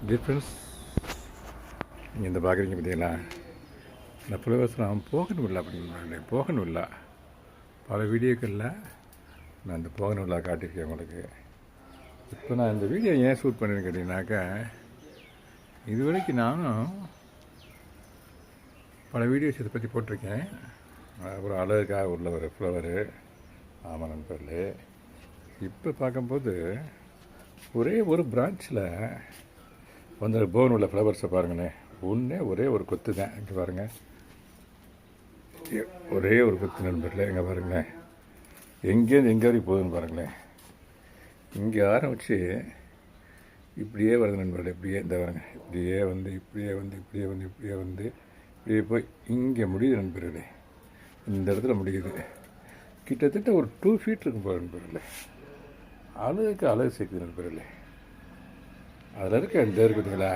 Difference நீங்கள் இந்த பார்க்குறீங்க பார்த்தீங்களா, இந்த புலவசனம் போகணும் அப்படின்னு போகணும் பல வீடியோக்களில் நான் இந்த போகணும் காட்டியிருக்கேன் உங்களுக்கு. இப்போ நான் இந்த வீடியோ ஏன் ஷூட் பண்ணின்னு கேட்டிங்கனாக்கா, இது வரைக்கும் நானும் பல வீடியோஸ் இதை பற்றி போட்டிருக்கேன். ஒரு அழகாக உள்ள ஒரு ஃப்ளவரு ஆமாம் நண்பர்களே. இப்போ பார்க்கும்போது ஒரே ஒரு பிரான்ச்சில் வந்து போன் உள்ள ஃப்ளவர்ஸை பாருங்களேன். ஒரே ஒரு கொத்து தான். இங்கே பாருங்கள், ஒரே ஒரு கொத்து நண்பர்களே. இங்கே பாருங்களேன், எங்கேருந்து எங்கே வரைக்கும் போகுதுன்னு பாருங்களேன். இங்கே ஆரம்பித்து இப்படியே வருது நண்பர்களே. இப்படியே இந்த பாருங்க, இப்படியே வந்து இப்படியே போய் இங்கே முடியுது நண்பர்களே. இந்த இடத்துல முடியுது. கிட்டத்தட்ட ஒரு 2 feet இருக்கும் போல நண்பர்களே. அழகுக்கு அழகு சேர்க்குது நண்பர்களே. அதில் இருக்க இந்த இருக்குதுங்களா,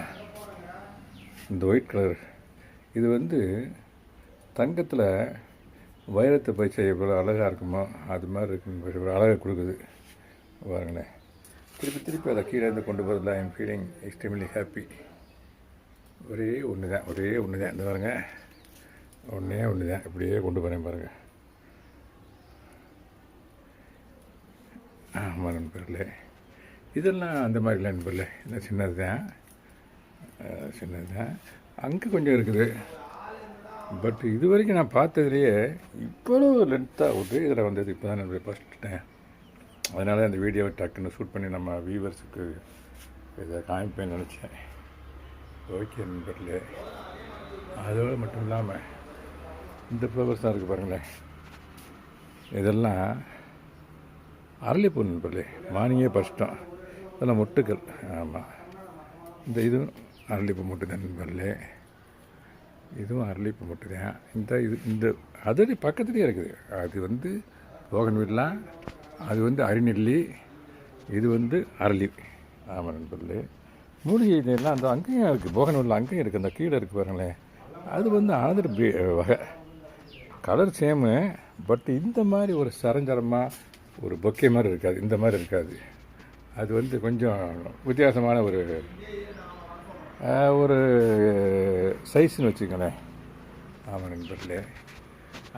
இந்த ஒயிட் கலர், இது வந்து தங்கத்தில் வைரத்தை பயிற்சி எவ்வளோ அழகாக இருக்குமோ அது மாதிரி இருக்கு. ஒரு அழகை கொடுக்குது பாருங்களேன். திருப்பி அதை கீழே இருந்து கொண்டு போகிறதுல I am feeling extremely happy. ஒரே ஒன்று தான் இந்த பாருங்க, ஒன்று தான் இப்படியே கொண்டு போகிறேன் பாருங்கள். ஆமாம் நண்பர்களே, இதெல்லாம் அந்த மாதிரிலாம் நண்பர்களே. இல்லை சின்னது தான். அங்கே கொஞ்சம் இருக்குது. பட் இது வரைக்கும் நான் பார்த்ததுலேயே இவ்வளோ லென்த்தாக ஒரே இதில் வந்தது இப்போ தான் நண்பர்களே ஃபஸ்ட் டைம். அதனால அந்த வீடியோவை டக்குன்னு ஷூட் பண்ணி நம்ம வியூவர்ஸுக்கு இதை காமிப்பேன்னு நினச்சேன். ஓகே நண்பர்களே. அதோடு மட்டும் இல்லாமல் இந்த ஃப்ளவர்ஸ் தான் இருக்குது பாருங்களேன். இதெல்லாம் அரளிப்பூ நண்பர்களே. மார்னிங்கே பறிச்சிட்டோம். இதெல்லாம் மொட்டுக்கள். ஆமாம், இதுவும் அரளிப்பூ மொட்டு தான் நண்பர்களே. இதுவும் அரளிப்பூ மொட்டு தான். இந்த அதோடைய பக்கத்துலேயே இருக்குது. அது வந்து போகன் வீடலாம், அது வந்து அரிநெல்லி, இது வந்து அரளி. ஆமாம் நண்பர்களே. மூலிகை எல்லாம் அந்த அங்கேயும் இருக்குது. போகனூரில் அங்கேயும் இருக்குது. அந்த கீழே இருக்குது பாருங்களேன். அது வந்து அதர் வகை. கலர் சேமு. பட் இந்த மாதிரி ஒரு சரஞ்சரமாக ஒரு பொக்கே மாதிரி இருக்காது. இந்த மாதிரி இருக்காது. அது வந்து கொஞ்சம் வித்தியாசமான ஒரு சைஸ்ன்னு வச்சுக்கோங்களேன். ஆமாம் நண்பர்களே.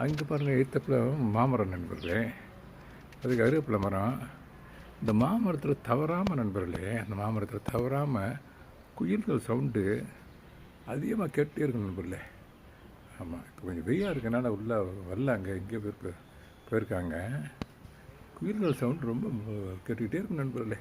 அங்கே பாருங்கள், எய்த்தப்பில் மாமரம் நண்பர்களே. அதுக்கு அருவேப்பிலை மரம். இந்த மாமரத்தில் தவறாமல் நண்பர்களே, அந்த மாமரத்தில் தவறாமல் குயில்கள் சவுண்டு அதிகமாக கேட்டே இருக்கும் நண்பர்களே. ஆமாம், இப்போ கொஞ்சம் வெய்யாக இருக்கனால உள்ளே வரல. அங்கே எங்கேயோ போயிருக்காங்க. குயில்கள் சவுண்டு ரொம்ப கேட்டுக்கிட்டே இருக்கும் நண்பர்களே.